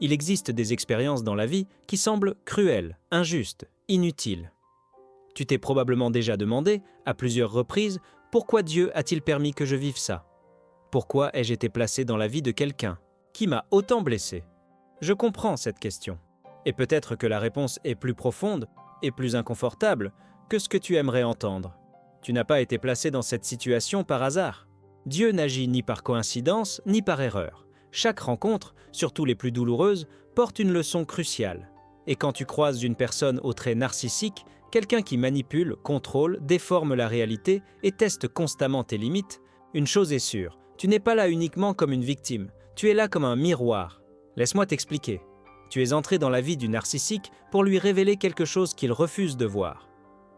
Il existe des expériences dans la vie qui semblent cruelles, injustes, inutiles. Tu t'es probablement déjà demandé, à plusieurs reprises, pourquoi Dieu a-t-il permis que je vive ça? Pourquoi ai-je été placé dans la vie de quelqu'un qui m'a autant blessé? Je comprends cette question. Et peut-être que la réponse est plus profonde et plus inconfortable que ce que tu aimerais entendre. Tu n'as pas été placé dans cette situation par hasard. Dieu n'agit ni par coïncidence ni par erreur. Chaque rencontre, surtout les plus douloureuses, porte une leçon cruciale. Et quand tu croises une personne aux traits narcissiques, quelqu'un qui manipule, contrôle, déforme la réalité et teste constamment tes limites, une chose est sûre, tu n'es pas là uniquement comme une victime, tu es là comme un miroir. Laisse-moi t'expliquer. Tu es entré dans la vie du narcissique pour lui révéler quelque chose qu'il refuse de voir.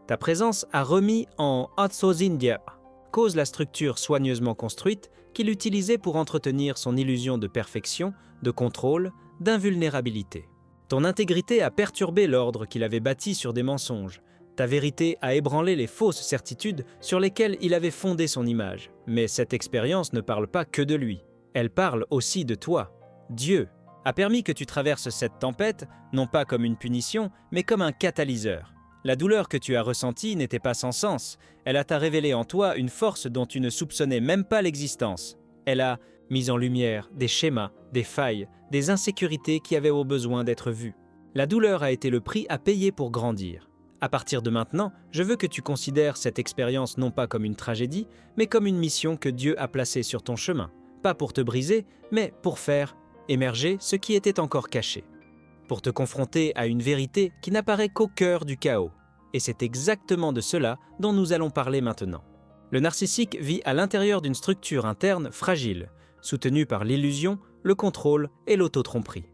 Ta présence a remis en Atsozindia cause la structure soigneusement construite qu'il utilisait pour entretenir son illusion de perfection, de contrôle, d'invulnérabilité. Ton intégrité a perturbé l'ordre qu'il avait bâti sur des mensonges. Ta vérité a ébranlé les fausses certitudes sur lesquelles il avait fondé son image. Mais cette expérience ne parle pas que de lui. Elle parle aussi de toi. Dieu a permis que tu traverses cette tempête, non pas comme une punition, mais comme un catalyseur. La douleur que tu as ressentie n'était pas sans sens. Elle t'a révélé en toi une force dont tu ne soupçonnais même pas l'existence. Elle a mis en lumière des schémas, des failles, des insécurités qui avaient au besoin d'être vues. La douleur a été le prix à payer pour grandir. À partir de maintenant, je veux que tu considères cette expérience non pas comme une tragédie, mais comme une mission que Dieu a placée sur ton chemin. Pas pour te briser, mais pour faire émerger ce qui était encore caché. Pour te confronter à une vérité qui n'apparaît qu'au cœur du chaos. Et c'est exactement de cela dont nous allons parler maintenant. Le narcissique vit à l'intérieur d'une structure interne fragile, soutenue par l'illusion, le contrôle et l'autotromperie.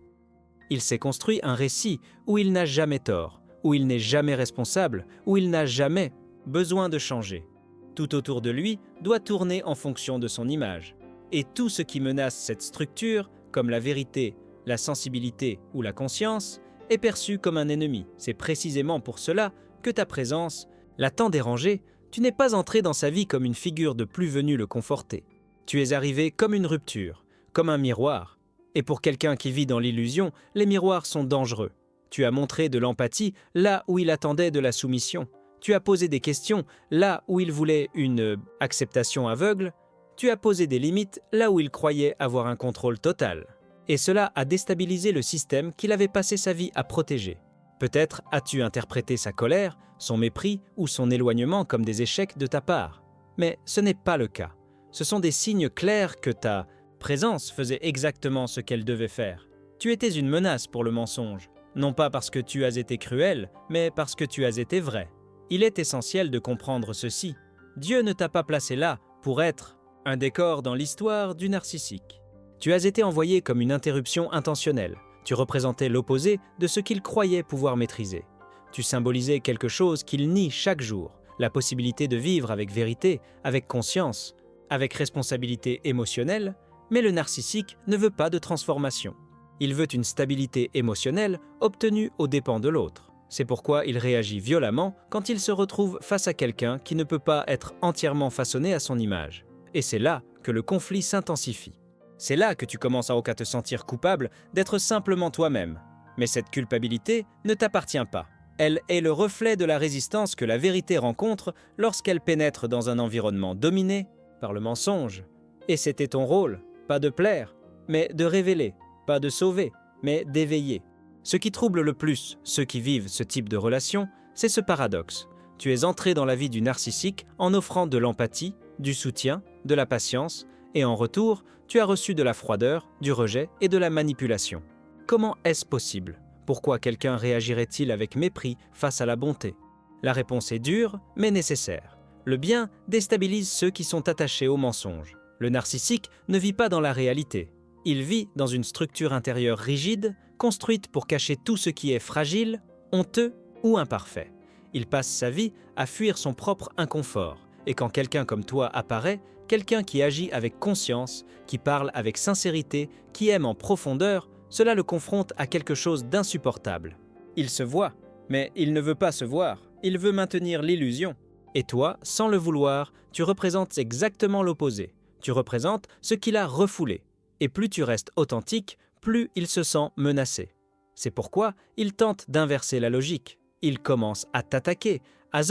Il s'est construit un récit où il n'a jamais tort, où il n'est jamais responsable, où il n'a jamais besoin de changer. Tout autour de lui doit tourner en fonction de son image. Et tout ce qui menace cette structure, comme la vérité, la sensibilité ou la conscience, est perçu comme un ennemi. C'est précisément pour cela que ta présence l'a tant dérangé. Tu n'es pas entré dans sa vie comme une figure de plus venue le conforter. Tu es arrivé comme une rupture, comme un miroir. Et pour quelqu'un qui vit dans l'illusion, les miroirs sont dangereux. Tu as montré de l'empathie là où il attendait de la soumission. Tu as posé des questions là où il voulait une acceptation aveugle. Tu as posé des limites là où il croyait avoir un contrôle total. Et cela a déstabilisé le système qu'il avait passé sa vie à protéger. Peut-être as-tu interprété sa colère, son mépris ou son éloignement comme des échecs de ta part. Mais ce n'est pas le cas. Ce sont des signes clairs que ta présence faisait exactement ce qu'elle devait faire. Tu étais une menace pour le mensonge, non pas parce que tu as été cruel, mais parce que tu as été vrai. Il est essentiel de comprendre ceci. Dieu ne t'a pas placé là pour être un décor dans l'histoire du narcissique. Tu as été envoyé comme une interruption intentionnelle. Tu représentais l'opposé de ce qu'il croyait pouvoir maîtriser. Tu symbolisais quelque chose qu'il nie chaque jour, la possibilité de vivre avec vérité, avec conscience, avec responsabilité émotionnelle, mais le narcissique ne veut pas de transformation. Il veut une stabilité émotionnelle obtenue aux dépens de l'autre. C'est pourquoi il réagit violemment quand il se retrouve face à quelqu'un qui ne peut pas être entièrement façonné à son image. Et c'est là que le conflit s'intensifie. C'est là que tu commences à te sentir coupable d'être simplement toi-même. Mais cette culpabilité ne t'appartient pas. Elle est le reflet de la résistance que la vérité rencontre lorsqu'elle pénètre dans un environnement dominé par le mensonge. Et c'était ton rôle, pas de plaire, mais de révéler, pas de sauver, mais d'éveiller. Ce qui trouble le plus ceux qui vivent ce type de relation, c'est ce paradoxe. Tu es entré dans la vie du narcissique en offrant de l'empathie, du soutien, de la patience, et en retour, tu as reçu de la froideur, du rejet et de la manipulation. Comment est-ce possible? Pourquoi quelqu'un réagirait-il avec mépris face à la bonté? La réponse est dure, mais nécessaire. Le bien déstabilise ceux qui sont attachés au mensonge. Le narcissique ne vit pas dans la réalité. Il vit dans une structure intérieure rigide, construite pour cacher tout ce qui est fragile, honteux ou imparfait. Il passe sa vie à fuir son propre inconfort. Et quand quelqu'un comme toi apparaît, quelqu'un qui agit avec conscience, qui parle avec sincérité, qui aime en profondeur, cela le confronte à quelque chose d'insupportable. Il se voit, mais il ne veut pas se voir, il veut maintenir l'illusion. Et toi, sans le vouloir, tu représentes exactement l'opposé. Tu représentes ce qu'il a refoulé. Et plus tu restes authentique, plus il se sent menacé. C'est pourquoi il tente d'inverser la logique. Il commence à t'attaquer, à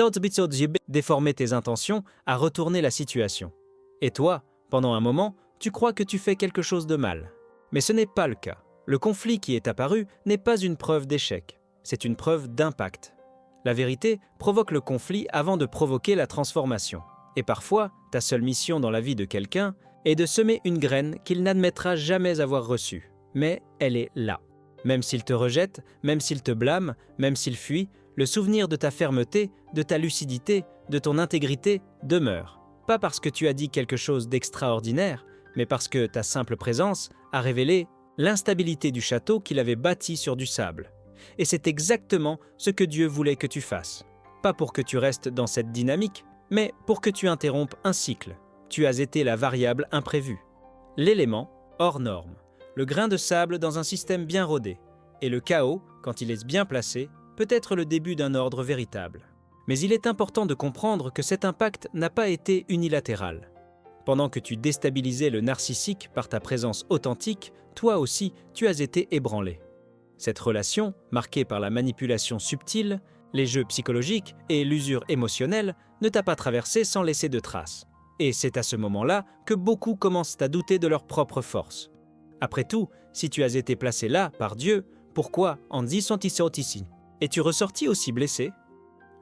déformer tes intentions, à retourner la situation. Et toi, pendant un moment, tu crois que tu fais quelque chose de mal. Mais ce n'est pas le cas. Le conflit qui est apparu n'est pas une preuve d'échec, c'est une preuve d'impact. La vérité provoque le conflit avant de provoquer la transformation. Et parfois, ta seule mission dans la vie de quelqu'un est de semer une graine qu'il n'admettra jamais avoir reçue. Mais elle est là. Même s'il te rejette, même s'il te blâme, même s'il fuit, le souvenir de ta fermeté, de ta lucidité, de ton intégrité demeure. Pas parce que tu as dit quelque chose d'extraordinaire, mais parce que ta simple présence a révélé l'instabilité du château qu'il avait bâti sur du sable. Et c'est exactement ce que Dieu voulait que tu fasses. Pas pour que tu restes dans cette dynamique, mais pour que tu interrompes un cycle. Tu as été la variable imprévue. L'élément hors norme. Le grain de sable dans un système bien rodé. Et le chaos, quand il est bien placé, peut être le début d'un ordre véritable. Mais il est important de comprendre que cet impact n'a pas été unilatéral. Pendant que tu déstabilisais le narcissique par ta présence authentique, toi aussi, tu as été ébranlé. Cette relation, marquée par la manipulation subtile, les jeux psychologiques et l'usure émotionnelle, ne t'a pas traversé sans laisser de traces. Et c'est à ce moment-là que beaucoup commencent à douter de leur propre force. Après tout, si tu as été placé là par Dieu, pourquoi en ici es-tu ressorti aussi blessé?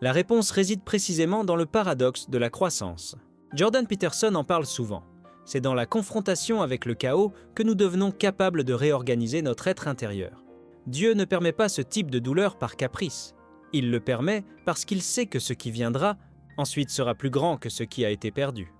La réponse réside précisément dans le paradoxe de la croissance. Jordan Peterson en parle souvent. C'est dans la confrontation avec le chaos que nous devenons capables de réorganiser notre être intérieur. Dieu ne permet pas ce type de douleur par caprice. Il le permet parce qu'il sait que ce qui viendra ensuite sera plus grand que ce qui a été perdu.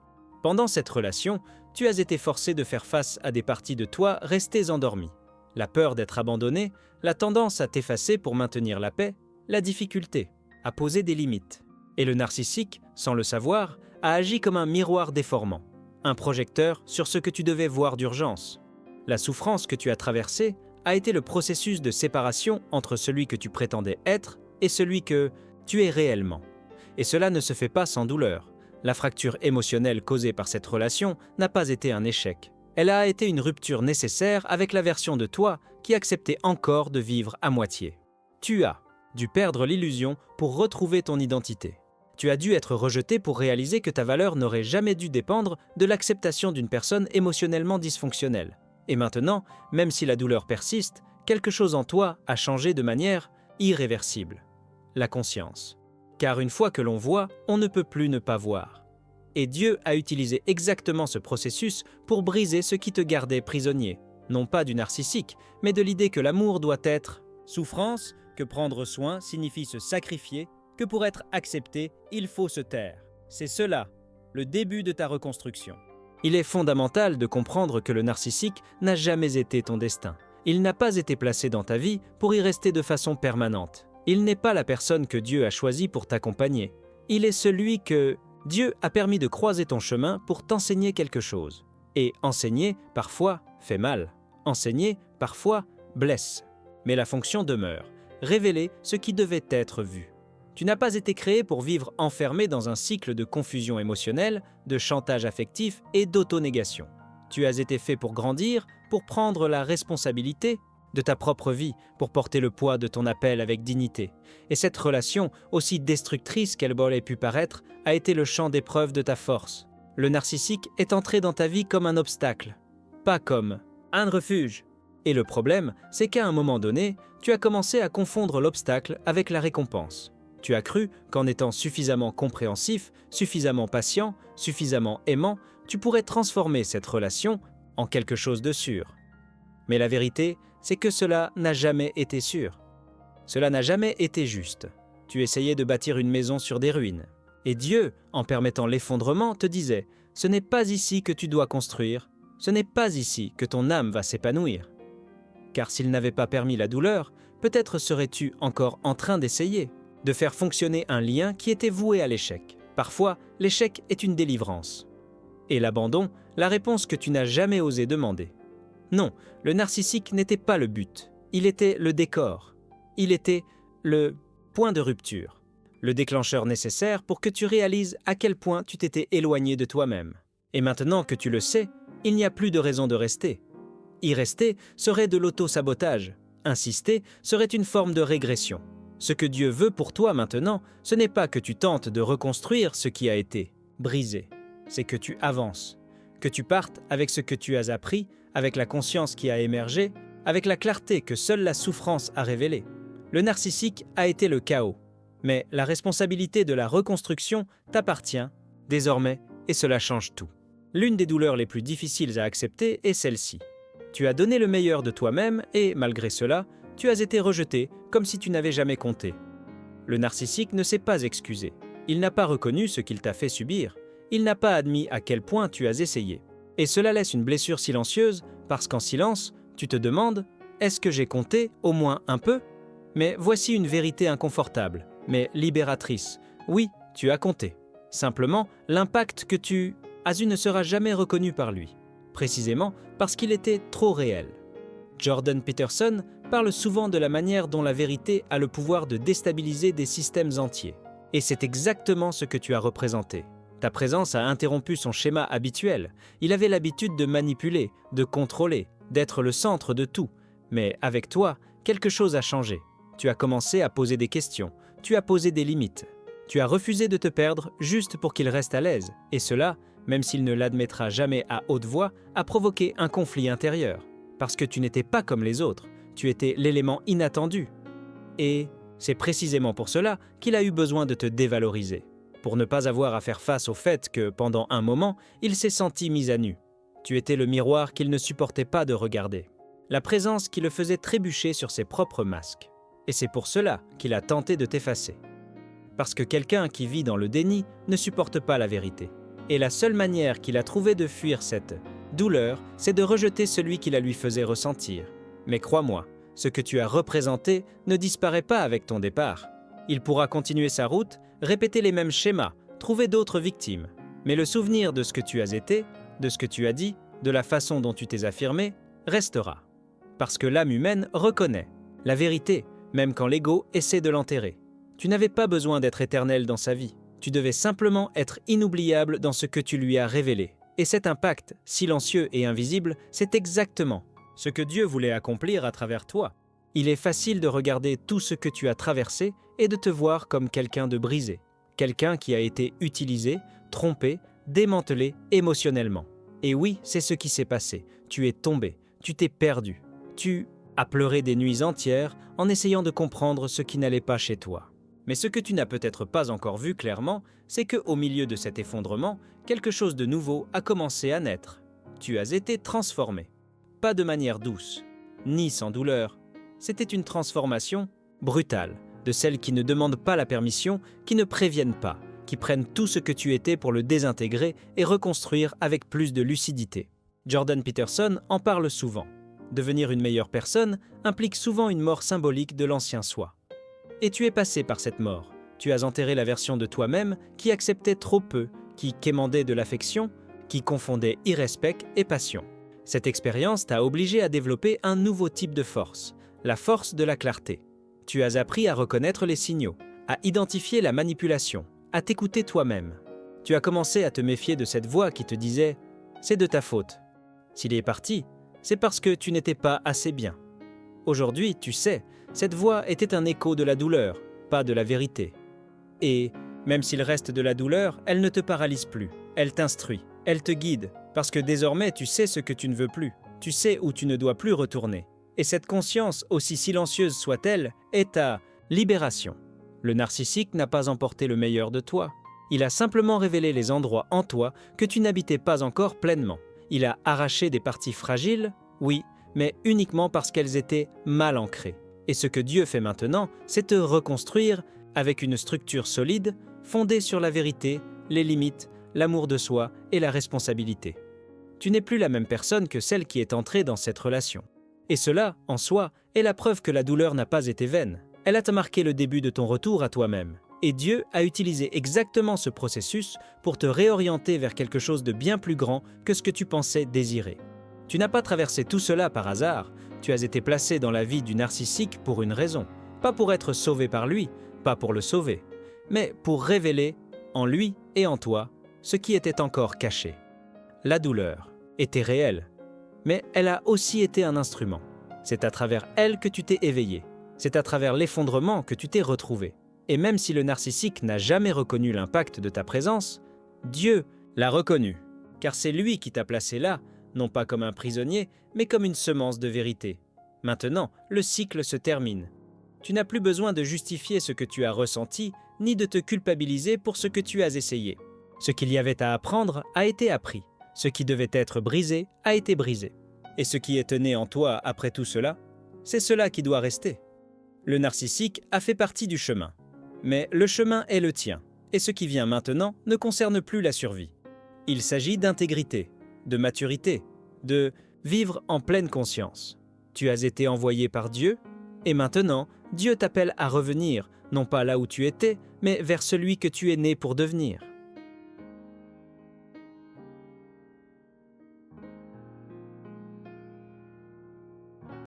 Pendant cette relation, tu as été forcé de faire face à des parties de toi restées endormies. La peur d'être abandonné, la tendance à t'effacer pour maintenir la paix, la difficulté à poser des limites. Et le narcissique, sans le savoir, a agi comme un miroir déformant, un projecteur sur ce que tu devais voir d'urgence. La souffrance que tu as traversée a été le processus de séparation entre celui que tu prétendais être et celui que tu es réellement. Et cela ne se fait pas sans douleur. La fracture émotionnelle causée par cette relation n'a pas été un échec. Elle a été une rupture nécessaire avec la version de toi qui acceptait encore de vivre à moitié. Tu as dû perdre l'illusion pour retrouver ton identité. Tu as dû être rejeté pour réaliser que ta valeur n'aurait jamais dû dépendre de l'acceptation d'une personne émotionnellement dysfonctionnelle. Et maintenant, même si la douleur persiste, quelque chose en toi a changé de manière irréversible. La conscience. Car une fois que l'on voit, on ne peut plus ne pas voir. Et Dieu a utilisé exactement ce processus pour briser ce qui te gardait prisonnier. Non pas du narcissique, mais de l'idée que l'amour doit être souffrance, que prendre soin signifie se sacrifier, que pour être accepté, il faut se taire. C'est cela, le début de ta reconstruction. Il est fondamental de comprendre que le narcissique n'a jamais été ton destin. Il n'a pas été placé dans ta vie pour y rester de façon permanente. Il n'est pas la personne que Dieu a choisie pour t'accompagner. Il est celui que Dieu a permis de croiser ton chemin pour t'enseigner quelque chose. Et enseigner, parfois, fait mal. Enseigner, parfois, blesse. Mais la fonction demeure, révéler ce qui devait être vu. Tu n'as pas été créé pour vivre enfermé dans un cycle de confusion émotionnelle, de chantage affectif et d'autonégation. Tu as été fait pour grandir, pour prendre la responsabilité de ta propre vie, pour porter le poids de ton appel avec dignité. Et cette relation, aussi destructrice qu'elle ait pu paraître, a été le champ d'épreuve de ta force. Le narcissique est entré dans ta vie comme un obstacle, pas comme un refuge. Et le problème, c'est qu'à un moment donné, tu as commencé à confondre l'obstacle avec la récompense. Tu as cru qu'en étant suffisamment compréhensif, suffisamment patient, suffisamment aimant, tu pourrais transformer cette relation en quelque chose de sûr. Mais la vérité, c'est que cela n'a jamais été sûr. Cela n'a jamais été juste. Tu essayais de bâtir une maison sur des ruines. Et Dieu, en permettant l'effondrement, te disait « Ce n'est pas ici que tu dois construire, ce n'est pas ici que ton âme va s'épanouir. » Car s'il n'avait pas permis la douleur, peut-être serais-tu encore en train d'essayer de faire fonctionner un lien qui était voué à l'échec. Parfois, l'échec est une délivrance. Et l'abandon, la réponse que tu n'as jamais osé demander. Non, le narcissique n'était pas le but, il était le décor. Il était le point de rupture, le déclencheur nécessaire pour que tu réalises à quel point tu t'étais éloigné de toi-même. Et maintenant que tu le sais, il n'y a plus de raison de rester. Y rester serait de l'auto-sabotage. Insister serait une forme de régression. Ce que Dieu veut pour toi maintenant, ce n'est pas que tu tentes de reconstruire ce qui a été brisé, c'est que tu avances, que tu partes avec ce que tu as appris, avec la conscience qui a émergé, avec la clarté que seule la souffrance a révélée. Le narcissique a été le chaos, mais la responsabilité de la reconstruction t'appartient désormais et cela change tout. L'une des douleurs les plus difficiles à accepter est celle-ci. Tu as donné le meilleur de toi-même et, malgré cela, tu as été rejeté comme si tu n'avais jamais compté. Le narcissique ne s'est pas excusé. Il n'a pas reconnu ce qu'il t'a fait subir. Il n'a pas admis à quel point tu as essayé. Et cela laisse une blessure silencieuse parce qu'en silence, tu te demandes « Est-ce que j'ai compté au moins un peu ?» Mais voici une vérité inconfortable, mais libératrice. Oui, tu as compté. Simplement, l'impact que tu as eu ne sera jamais reconnu par lui, précisément parce qu'il était trop réel. Jordan Peterson parle souvent de la manière dont la vérité a le pouvoir de déstabiliser des systèmes entiers. Et c'est exactement ce que tu as représenté. Ta présence a interrompu son schéma habituel. Il avait l'habitude de manipuler, de contrôler, d'être le centre de tout. Mais avec toi, quelque chose a changé. Tu as commencé à poser des questions, tu as posé des limites. Tu as refusé de te perdre juste pour qu'il reste à l'aise. Et cela, même s'il ne l'admettra jamais à haute voix, a provoqué un conflit intérieur. Parce que tu n'étais pas comme les autres, tu étais l'élément inattendu. Et c'est précisément pour cela qu'il a eu besoin de te dévaloriser, pour ne pas avoir à faire face au fait que, pendant un moment, il s'est senti mis à nu. Tu étais le miroir qu'il ne supportait pas de regarder, la présence qui le faisait trébucher sur ses propres masques. Et c'est pour cela qu'il a tenté de t'effacer. Parce que quelqu'un qui vit dans le déni ne supporte pas la vérité. Et la seule manière qu'il a trouvé de fuir cette douleur, c'est de rejeter celui qui la lui faisait ressentir. Mais crois-moi, ce que tu as représenté ne disparaît pas avec ton départ. Il pourra continuer sa route, répéter les mêmes schémas, trouver d'autres victimes. Mais le souvenir de ce que tu as été, de ce que tu as dit, de la façon dont tu t'es affirmé, restera. Parce que l'âme humaine reconnaît la vérité, même quand l'ego essaie de l'enterrer. Tu n'avais pas besoin d'être éternel dans sa vie. Tu devais simplement être inoubliable dans ce que tu lui as révélé. Et cet impact, silencieux et invisible, c'est exactement ce que Dieu voulait accomplir à travers toi. Il est facile de regarder tout ce que tu as traversé et de te voir comme quelqu'un de brisé, quelqu'un qui a été utilisé, trompé, démantelé émotionnellement. Et oui, c'est ce qui s'est passé. Tu es tombé, tu t'es perdu, tu as pleuré des nuits entières en essayant de comprendre ce qui n'allait pas chez toi. Mais ce que tu n'as peut-être pas encore vu clairement, c'est qu'au milieu de cet effondrement, quelque chose de nouveau a commencé à naître. Tu as été transformé. Pas de manière douce, ni sans douleur. C'était une transformation brutale, de celles qui ne demandent pas la permission, qui ne préviennent pas, qui prennent tout ce que tu étais pour le désintégrer et reconstruire avec plus de lucidité. Jordan Peterson en parle souvent. Devenir une meilleure personne implique souvent une mort symbolique de l'ancien soi. Et tu es passé par cette mort. Tu as enterré la version de toi-même qui acceptait trop peu, qui quémandait de l'affection, qui confondait irrespect et passion. Cette expérience t'a obligé à développer un nouveau type de force, la force de la clarté. Tu as appris à reconnaître les signaux, à identifier la manipulation, à t'écouter toi-même. Tu as commencé à te méfier de cette voix qui te disait « c'est de ta faute ». S'il est parti, c'est parce que tu n'étais pas assez bien. Aujourd'hui, tu sais, cette voix était un écho de la douleur, pas de la vérité. Et, même s'il reste de la douleur, elle ne te paralyse plus, elle t'instruit, elle te guide, parce que désormais tu sais ce que tu ne veux plus, tu sais où tu ne dois plus retourner. Et cette conscience, aussi silencieuse soit-elle, est ta libération. Le narcissique n'a pas emporté le meilleur de toi. Il a simplement révélé les endroits en toi que tu n'habitais pas encore pleinement. Il a arraché des parties fragiles, oui, mais uniquement parce qu'elles étaient mal ancrées. Et ce que Dieu fait maintenant, c'est te reconstruire avec une structure solide, fondée sur la vérité, les limites, l'amour de soi et la responsabilité. Tu n'es plus la même personne que celle qui est entrée dans cette relation. Et cela, en soi, est la preuve que la douleur n'a pas été vaine. Elle a marqué le début de ton retour à toi-même. Et Dieu a utilisé exactement ce processus pour te réorienter vers quelque chose de bien plus grand que ce que tu pensais désirer. Tu n'as pas traversé tout cela par hasard, tu as été placé dans la vie du narcissique pour une raison. Pas pour être sauvé par lui, pas pour le sauver, mais pour révéler, en lui et en toi, ce qui était encore caché. La douleur était réelle, Mais elle a aussi été un instrument. C'est à travers elle que tu t'es éveillé. C'est à travers l'effondrement que tu t'es retrouvé. Et même si le narcissique n'a jamais reconnu l'impact de ta présence, Dieu l'a reconnu. Car c'est lui qui t'a placé là, non pas comme un prisonnier, mais comme une semence de vérité. Maintenant, le cycle se termine. Tu n'as plus besoin de justifier ce que tu as ressenti, ni de te culpabiliser pour ce que tu as essayé. Ce qu'il y avait à apprendre a été appris. Ce qui devait être brisé a été brisé. Et ce qui est né en toi après tout cela, c'est cela qui doit rester. Le narcissique a fait partie du chemin. Mais le chemin est le tien. Et ce qui vient maintenant ne concerne plus la survie. Il s'agit d'intégrité, de maturité, de vivre en pleine conscience. Tu as été envoyé par Dieu, et maintenant, Dieu t'appelle à revenir, non pas là où tu étais, mais vers celui que tu es né pour devenir.